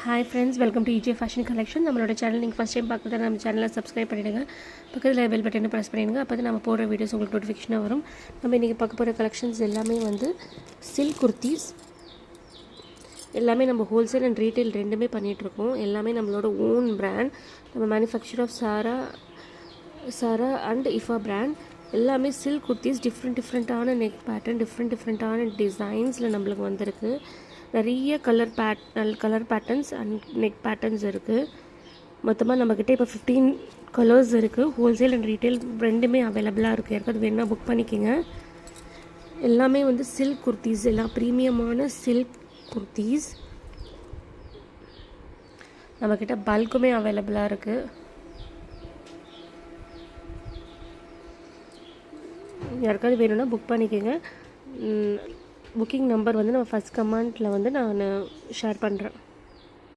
Hi friends, welcome to EJ Fashion Collection. நம்மளோட channel நீங்கள் first time பார்க்குறதா நம்ம சேனலை சப்ஸ்கிரைப் பண்ணிவிடுங்க. பக்கத்தில் பெல் பட்டனை ப்ரெஸ் பண்ணிடுங்க. அப்போ தான் நம்ம போடுற வீடியோஸ் உங்களுக்கு நோட்டிஃபிகேஷனாக வரும். நம்ம இன்றைக்கி பார்க்க போகிற கலெக்ஷன்ஸ் எல்லாமே வந்து சில்க் குர்த்திஸ். எல்லாமே நம்ம ஹோல்சேல் அண்ட் ரீட்டைல் ரெண்டுமே பண்ணிகிட்ருக்கோம். எல்லாமே நம்மளோட ஓன் பிராண்ட். நம்ம manufacture of Sara and Ifa brand. எல்லாமே சில்க் குர்த்திஸ் டிஃப்ரெண்ட்டான நெக் பேட்டர்ன், டிஃப்ரெண்ட்டான டிசைன்ஸில் நம்மளுக்கு வந்திருக்கு. நிறைய colour patterns and neck patterns இருக்குது. மொத்தமாக நம்மக்கிட்ட இப்போ 15 கலர்ஸ் இருக்குது. ஹோல்சேல் அண்ட் ரீட்டைல் ரெண்டுமே அவைலபிளாக இருக்குது. யாருக்காவது வேணுன்னா புக் பண்ணிக்கோங்க. எல்லாமே வந்து சில்க் குர்த்திஸ், எல்லாம் ப்ரீமியமான சில்க் குர்த்திஸ். நம்மக்கிட்ட பல்க்குமே அவைலபிளாக இருக்குது. யாருக்காவது வேணும்னா புக் பண்ணிக்கோங்க. புக்கிங் நம்பர் வந்து நம்ம ஃபஸ்ட் கமெண்ட்டில் வந்து நான் ஷேர் பண்ணுறேன்.